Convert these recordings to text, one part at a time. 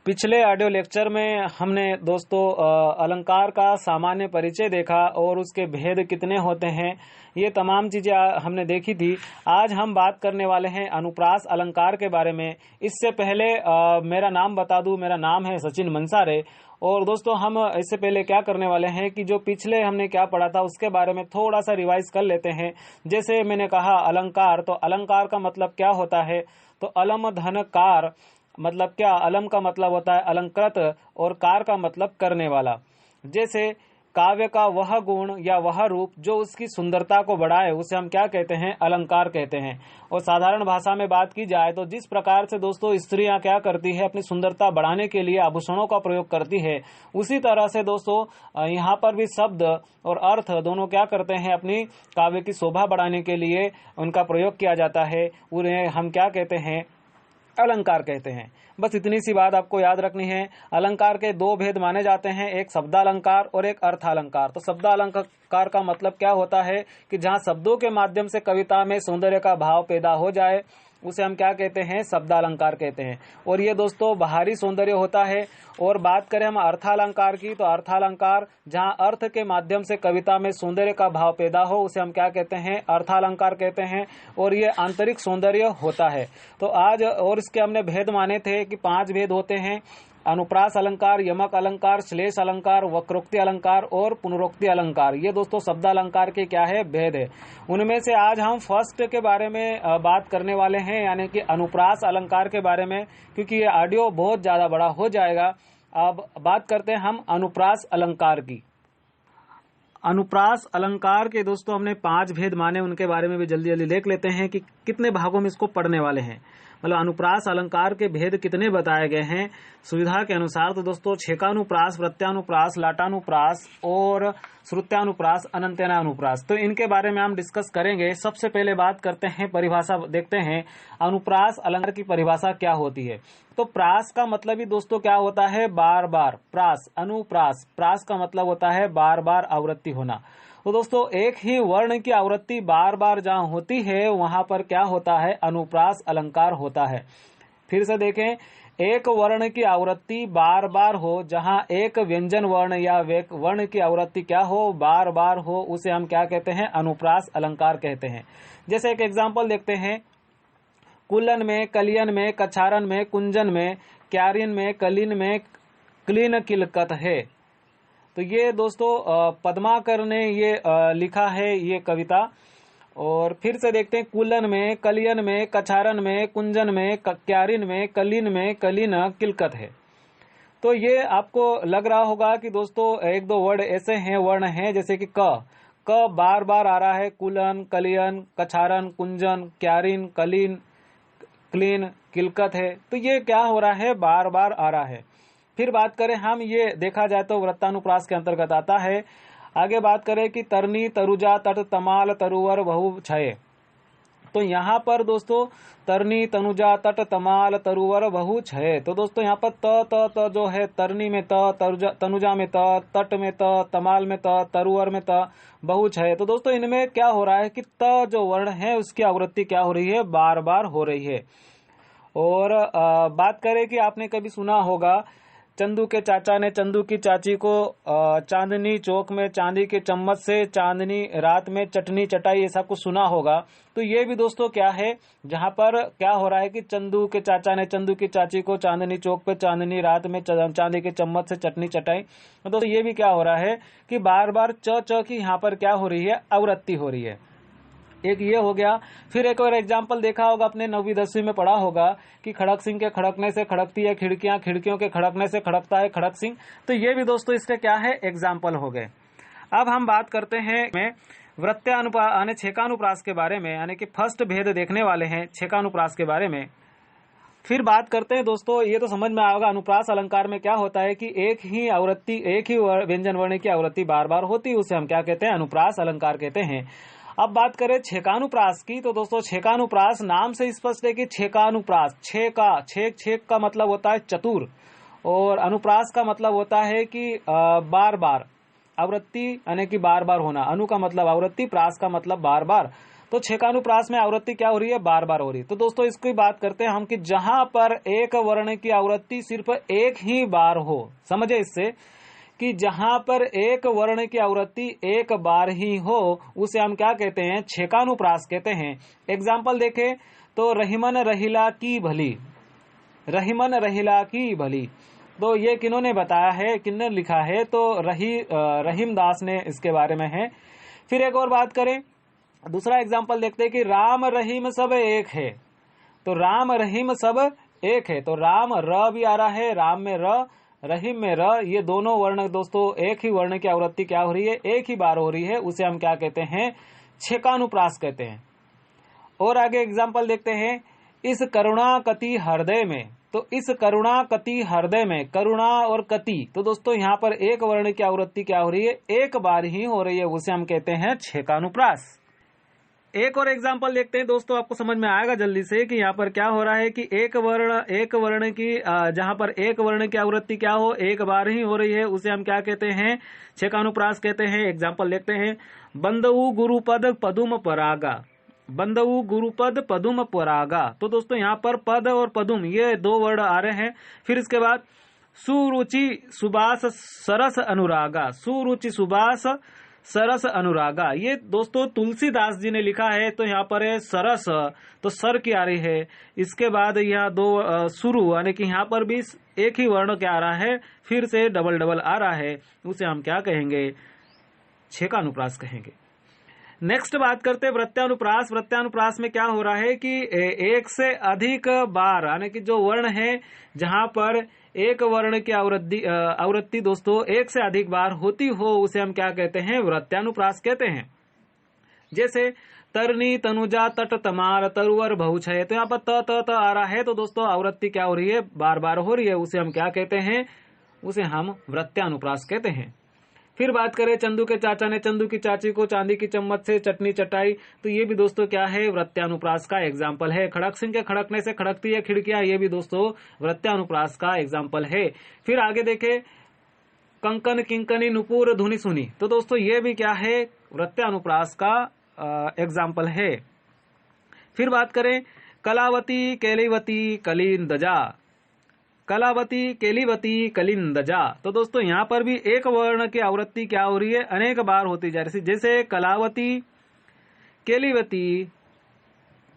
पिछले audio lecture में हमने दोस्तों अलंकार का सामान्य परिचय देखा और उसके भेद कितने होते हैं, ये तमाम चीजें हमने देखी थी। आज हम बात करने वाले हैं अनुप्रास अलंकार के बारे में। इससे पहले मेरा नाम बता दूं, मेरा नाम है सचिन मंसारे। और दोस्तों हम इससे पहले क्या करने वाले हैं कि जो पिछले हमने क्या पढ़ा था उसके बारे में थोड़ा सा रिवाइज कर लेते हैं। जैसे मैंने कहा अलंकार, तो अलंकार का मतलब क्या होता है, तो अलम धन कार मतलब क्या, अलम का मतलब होता है अलंकृत और कार का मतलब करने वाला। जैसे काव्य का वह गुण या वह रूप जो उसकी सुंदरता को बढ़ाए उसे हम क्या कहते हैं, अलंकार कहते हैं। और साधारण भाषा में बात की जाए तो जिस प्रकार से दोस्तों स्त्रियां क्या करती है, अपनी सुंदरता बढ़ाने के लिए आभूषणों का प्रयोग करती है, उसी तरह से दोस्तों यहाँ पर भी शब्द और अर्थ दोनों क्या करते हैं, अपनी काव्य की शोभा बढ़ाने के लिए उनका प्रयोग किया जाता है। उन्हें हम क्या कहते हैं, अलंकार कहते हैं। बस इतनी सी बात आपको याद रखनी है। अलंकार के दो भेद माने जाते हैं, एक शब्दालंकार और एक अर्थालंकार। तो शब्दालंकार का मतलब क्या होता है कि जहां शब्दों के माध्यम से कविता में सौंदर्य का भाव पैदा हो जाए उसे हम क्या कहते हैं, शब्दालंकार कहते हैं। और ये दोस्तों बाहरी सौंदर्य होता है। और बात करें हम अर्थालंकार की, तो अर्थालंकार जहां अर्थ के माध्यम से कविता में सौंदर्य का भाव पैदा हो उसे हम क्या कहते हैं, अर्थालंकार कहते हैं। और ये आंतरिक सौंदर्य होता है। तो आज और इसके हमने भेद माने थे कि 5 भेद होते हैं: अनुप्रास अलंकार, यमक अलंकार, श्लेष अलंकार, वक्रोक्ति अलंकार और पुनरोक्ति अलंकार। ये दोस्तों शब्दालंकार के क्या है, भेद है। उनमें से आज हम फर्स्ट के बारे में बात करने वाले हैं, यानी कि अनुप्रास अलंकार के बारे में, क्योंकि ये ऑडियो बहुत ज्यादा बड़ा हो जाएगा। अब बात करते हैं हम अनुप्रास अलंकार की। अनुप्रास अलंकार के दोस्तों हमने 5 भेद माने, उनके बारे में भी जल्दी जल्दी देख लेते हैं कि कितने भागों में इसको पढ़ने वाले हैं। मतलब अनुप्रास अलंकार के भेद कितने बताए गए हैं सुविधा के अनुसार। तो दोस्तों छेकानुप्रास, प्रत्यानुप्रास, लाटानुप्रास और श्रुत्यानुप्रास, अनंत्यानुप्रास, तो इनके बारे में हम डिस्कस करेंगे। सबसे पहले बात करते हैं, परिभाषा देखते हैं अनुप्रास अलंकार की परिभाषा क्या होती है। तो प्रास का मतलब ही दोस्तों क्या होता है, बार बार। प्रास, अनुप्रास, प्रास का मतलब होता है बार बार आवृत्ति होना। तो दोस्तों एक ही वर्ण की आवृत्ति बार बार जहां होती है वहां पर क्या होता है, अनुप्रास अलंकार होता है। फिर से देखें, एक वर्ण की आवृत्ति बार बार हो, जहां एक व्यंजन वर्ण या वर्ण की आवृत्ति क्या हो, बार बार हो, उसे हम क्या कहते हैं, अनुप्रास अलंकार कहते हैं। जैसे एक एग्जांपल देखते हैं, कुलन में, कलियन में, कछारन में, कुंजन में, क्यारिन में, कलिन में, क्लीन किलकत है। तो ये दोस्तों पद्माकर ने ये लिखा है ये कविता। और फिर से देखते हैं, कुलन में, कलियन में, कछारन में, कुंजन में, क्यारिन में, कलिन में, कलिन किलकत है। तो ये आपको लग रहा होगा कि दोस्तों एक दो वर्ड ऐसे हैं, वर्ण हैं, जैसे कि क बार बार आ रहा है, कुलन, कलियन, कछारन, कुंजन, क्यारिन, कलिन, क्लीन, किलकत है। तो ये क्या हो रहा है, बार बार आ रहा है। फिर बात करें हम, ये देखा जाए तो वृत्तानुप्रास के अंतर्गत आता है। आगे बात करें कि तरनी, तरुजा, तट, तमाल, तरुवर, बहु, छय। तो यहाँ पर दोस्तों तरनी, तनुजा, तट, तमाल, तरुवर, बहु, छय। तो दोस्तों यहाँ पर त जो है, तरनी में त, तनुजा में त, तट में त, तमाल में त, तरुवर में त, बहु, छय। तो दोस्तों इनमें क्या हो रहा है कि त जो वर्ण है उसकी आवृत्ति क्या हो रही है, बार बार हो रही है। और बात करें कि आपने कभी सुना होगा, चंदू के चाचा ने चंदू की चाची को चांदनी चौक में चांदी के चम्मच से चांदनी रात में चटनी चटाई, ऐसा कुछ सुना होगा। तो ये भी दोस्तों क्या है, जहां पर क्या हो रहा है कि चंदू के चाचा ने चंदू की चाची को चांदनी चौक पे चांदनी रात में चांदी के चम्मच से चटनी चटाई। तो दोस्तों ये भी क्या हो रहा है कि बार बार च की यहाँ पर क्या हो रही है, आवृत्ति हो रही है। एक ये हो गया। फिर एक और एग्जाम्पल देखा होगा, अपने 9वीं 10वीं में पढ़ा होगा कि खड़क सिंह के खड़कने से खड़कती है खिड़कियां, खिड़कियों के खड़कने से खड़कता है खड़क सिंह। तो ये भी दोस्तों इसके क्या है, एग्जाम्पल हो गए। अब हम बात करते हैं वृत्तानुप्रास, छेकानुप्रास के बारे में, यानी कि फर्स्ट भेद देखने वाले हैं छेकानुप्रास के बारे में। फिर बात करते हैं दोस्तों, ये तो समझ में आएगा अनुप्रास अलंकार में क्या होता है कि एक ही आवृत्ति, एक ही व्यंजन वर्ण की आवृत्ति बार बार होती है, उसे हम क्या कहते हैं, अनुप्रास अलंकार कहते हैं। अब बात करें छेकानुप्रास की, तो दोस्तों छेकानुप्रास नाम से स्पष्ट है कि छेकानुप्रास, छेक का मतलब होता है चतुर, और अनुप्रास का मतलब होता है कि बार बार आवृत्ति, यानी कि बार बार होना। अनु का मतलब आवृत्ति, प्रास का मतलब बार बार। तो छेकानुप्रास में आवृत्ति क्या हो रही है, बार बार हो रही है। तो दोस्तों इसकी बात करते हैं हम कि जहां पर एक वर्ण की आवृत्ति सिर्फ एक ही बार हो, समझे इससे कि जहां पर एक वर्ण की आवृत्ति एक बार ही हो उसे हम क्या कहते हैं, छेकानुप्रास कहते हैं। एग्जाम्पल देखें तो रहीमन रहीला की भली, रहीमन रहीला की भली, तो ये किन्होंने बताया है, किन्होंने लिखा है, तो रहीम दास ने इसके बारे में है। फिर एक और बात करें, दूसरा एग्जाम्पल देखते हैं कि राम रहीम सब एक है, तो राम रहीम सब एक है, तो राम र भी आ रहा है, राम में र, रहीम में र, ये दोनों वर्ण दोस्तों एक ही वर्ण की आवृत्ति क्या हो रही है, एक ही बार हो रही है, उसे हम क्या कहते हैं, छेकानुप्रास कहते हैं। और आगे एग्जाम्पल देखते हैं, इस करुणा कति हृदय में, तो इस करुणा कति हृदय में, करुणा और कति, तो दोस्तों यहाँ पर एक वर्ण की आवृत्ति क्या हो रही है, एक बार ही हो रही है, उसे हम कहते हैं छेकानुप्रास। एक और एग्जाम्पल देखते हैं दोस्तों, आपको समझ में आएगा जल्दी से कि यहाँ पर क्या हो रहा है कि एक वर्ण की जहाँ पर एक वर्ण की आवृत्ति क्या हो, एक बार ही हो रही है, उसे हम क्या कहते हैं, छेकानुप्रास कहते हैं। एग्जाम्पल देखते हैं, बंदऊ गुरुपद पदुम परागा, बंदऊ गुरुपद पदुम परागा, तो दोस्तों यहाँ पर पद और पदुम ये दो वर्ड आ रहे हैं। फिर इसके बाद सुरुचि सुबास सरस अनुरागा, सुरुचि सुबास सरस अनुरागा, ये दोस्तों तुलसीदास जी ने लिखा है, तो यहाँ पर है सरस, तो सर की आ रही है। इसके बाद यहाँ दो शुरू, यानी कि यहाँ पर भी एक ही वर्ण क्या आ रहा है, फिर से डबल डबल आ रहा है, उसे हम क्या कहेंगे, छेकानुप्रास कहेंगे। नेक्स्ट बात करते हैं वृत्तानुप्रास। वृत्तानुप्रास में क्या हो रहा है कि एक से अधिक बार, यानी कि जो वर्ण है जहां पर एक वर्ण की आवृत्ति दोस्तों एक से अधिक बार होती हो, उसे हम क्या कहते हैं, वृत्तानुप्रास कहते हैं। जैसे तरनी तनुजा तट तमार तरुवर बहुछय, तो यहाँ पर त आ रहा है, तो दोस्तों आवृत्ति क्या हो रही है, बार बार हो रही है, उसे हम क्या कहते हैं, उसे हम वृत्तानुप्रास कहते हैं। फिर बात करें, चंदू के चाचा ने चंदू की चाची को चांदी की चम्मच से चटनी चटाई, तो ये भी दोस्तों क्या है, वृत्तानुप्रास का एग्जाम्पल है। खड़क सिंह के खड़कने से खड़कती है खिड़कियां, ये भी दोस्तों वृत्तानुप्रास का एग्जाम्पल है। फिर आगे देखे, कंकन किंकनी नुपुर धुनी सुनी, तो दोस्तों ये भी क्या है, वृत्तानुप्रास का एग्जाम्पल है। फिर बात करें, कलावती केलीवती कलिंदजा, कलावती केलीवती कलिंदजा, तो दोस्तों यहाँ पर भी एक वर्ण की आवृत्ति क्या हो रही है, अनेक बार होती जा रही है। जैसे कलावती केलीवती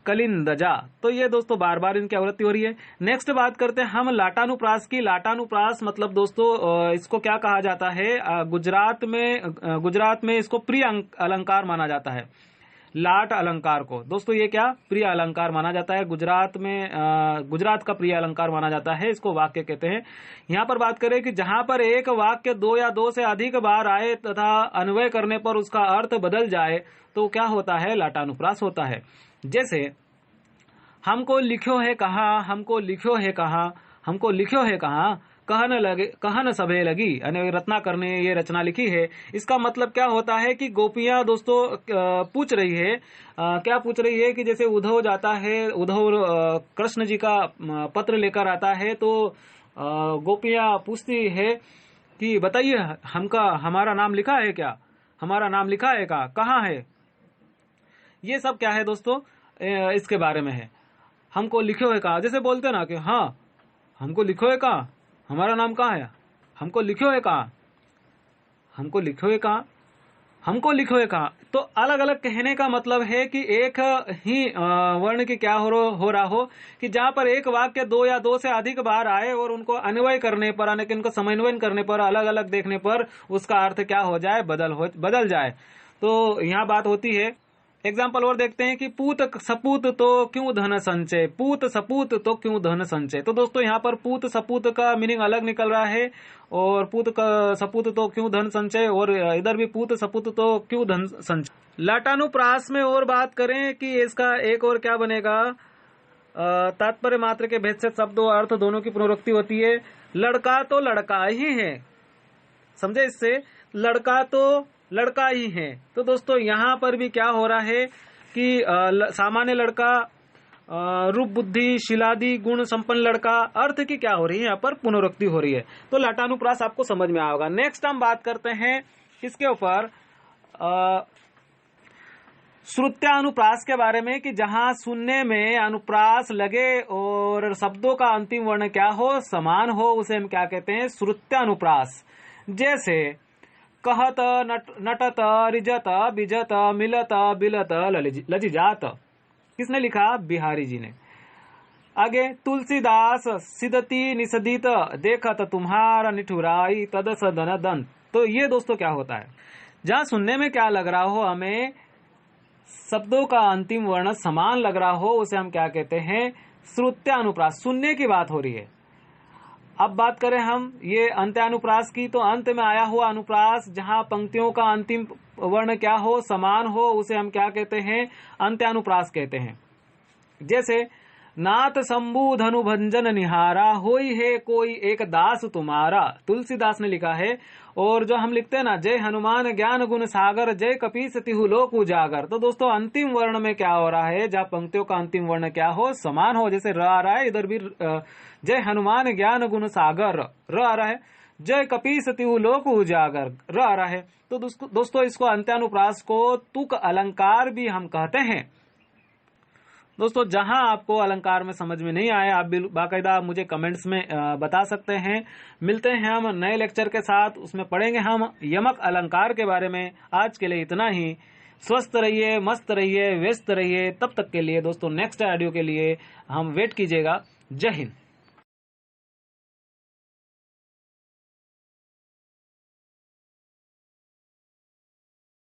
कलिंदजा, तो ये दोस्तों बार बार इनकी आवृत्ति हो रही है। नेक्स्ट बात करते हैं हम लाटानुप्रास की। लाटानुप्रास मतलब दोस्तों इसको क्या कहा जाता है, गुजरात में इसको प्रिय अलंकार माना जाता है, लाट अलंकार को। दोस्तों ये क्या, प्रिय अलंकार माना जाता है, गुजरात में गुजरात का प्रिय अलंकार माना जाता है, इसको वाक्य कहते हैं। यहाँ पर बात करें कि जहां पर एक वाक्य दो या दो से अधिक बार आए तथा अन्वय करने पर उसका अर्थ बदल जाए, तो क्या होता है, लाटानुप्रास होता है। जैसे हमको लिखो है कहा, हमको लिखो है कहा, हमको लिखो है कहा, कहन लगे कहन सभे लगी, यानी रत्नाकर ने ये रचना लिखी है। इसका मतलब क्या होता है कि गोपियां दोस्तों पूछ रही है, क्या पूछ रही है कि जैसे उद्धव जाता है, उद्धव कृष्ण जी का पत्र लेकर आता है, तो गोपियां पूछती है कि बताइए हमारा नाम लिखा है क्या, हमारा नाम लिखा है क्या, कहाँ है। ये सब क्या है दोस्तों, इसके बारे में है। हमको लिखो है कहा, जैसे बोलते ना कि हाँ हमको लिखो है कहा, हमारा नाम कहाँ है, हमको लिखो है कहा, हमको लिखो है कहा, हमको लिखो है कहा। तो अलग अलग कहने का मतलब है कि एक ही वर्ण की क्या हो रहा हो कि जहां पर एक वाक्य दो या दो से अधिक बार आए और उनको अन्वय करने पर, यानी कि उनको समन्वय करने पर, अलग अलग देखने पर उसका अर्थ क्या हो जाए, बदल जाए। तो यहाँ बात होती है। एग्जाम्पल और देखते हैं कि पूत सपूत तो क्यों धन संचय, पूत सपूत तो क्यों धन संचय। तो दोस्तों यहाँ पर पूत सपूत का मीनिंग अलग निकल रहा है, और पूत का सपूत तो क्यों धन संचय, और इधर भी पूत सपूत तो क्यों धन संचय। लाटानुप्रास में और बात करें कि इसका एक और क्या बनेगा, तात्पर्य मात्र के भेद से शब्द और अर्थ दोनों की पुनरुक्ति होती है। लड़का तो लड़का ही है, समझे, इससे लड़का तो लड़का ही है। तो दोस्तों यहाँ पर भी क्या हो रहा है कि सामान्य लड़का, रूप बुद्धि शिलादि गुण संपन्न लड़का, अर्थ की क्या हो रही है, यहाँ पर पुनरुक्ति हो रही है। तो लाटानुप्रास आपको समझ में आएगा। नेक्स्ट हम बात करते हैं इसके ऊपर, श्रुत्यानुप्रास के बारे में कि जहां सुनने में अनुप्रास लगे और शब्दों का अंतिम वर्ण क्या हो, समान हो, उसे हम क्या कहते हैं, श्रुत्यानुप्रास। जैसे कहत, नटत, रिजत, बिजत, मिलत, बिलत, लजिजात। किसने लिखा? बिहारी जी ने। आगे तुलसीदास, सिदती निसदित, देखत तुम्हारा निठुराई, तद सदन दंत। तो ये दोस्तों क्या होता है, जहां सुनने में क्या लग रहा हो, हमें शब्दों का अंतिम वर्ण समान लग रहा हो, उसे हम क्या कहते हैं, श्रुत्यानुप्रास। सुनने की बात हो रही है। अब बात करें हम ये अंत्यानुप्रास की, तो अंत में आया हुआ अनुप्रास जहां पंक्तियों का अंतिम वर्ण क्या हो, समान हो, उसे हम क्या कहते हैं, अंत्यानुप्रास कहते हैं। जैसे नाथ शंभु धनु भंजन निहारा, होई है कोई एक दास तुम्हारा, तुलसीदास ने लिखा है। और जो हम लिखते हैं ना, जय हनुमान ज्ञान गुण सागर, जय कपीस तिहु लोक उजागर। तो दोस्तों अंतिम वर्ण में क्या हो रहा है, जहाँ पंक्तियों का अंतिम वर्ण क्या हो, समान हो। जैसे र आ रहा है, इधर भी जय हनुमान ज्ञान गुण सागर र आ रहा है, जय कपीस तिहु लोक उजागर र आ रहा है। तो दोस्तों इसको अंत्यानुप्रास को तुक अलंकार भी हम कहते हैं। दोस्तों जहां आपको अलंकार में समझ में नहीं आया, आप बाकायदा मुझे कमेंट्स में बता सकते हैं। मिलते हैं हम नए लेक्चर के साथ, उसमें पढ़ेंगे हम यमक अलंकार के बारे में। आज के लिए इतना ही। स्वस्थ रहिए, मस्त रहिए, व्यस्त रहिए। तब तक के लिए दोस्तों नेक्स्ट ऑडियो के लिए हम वेट कीजिएगा। जय हिंद।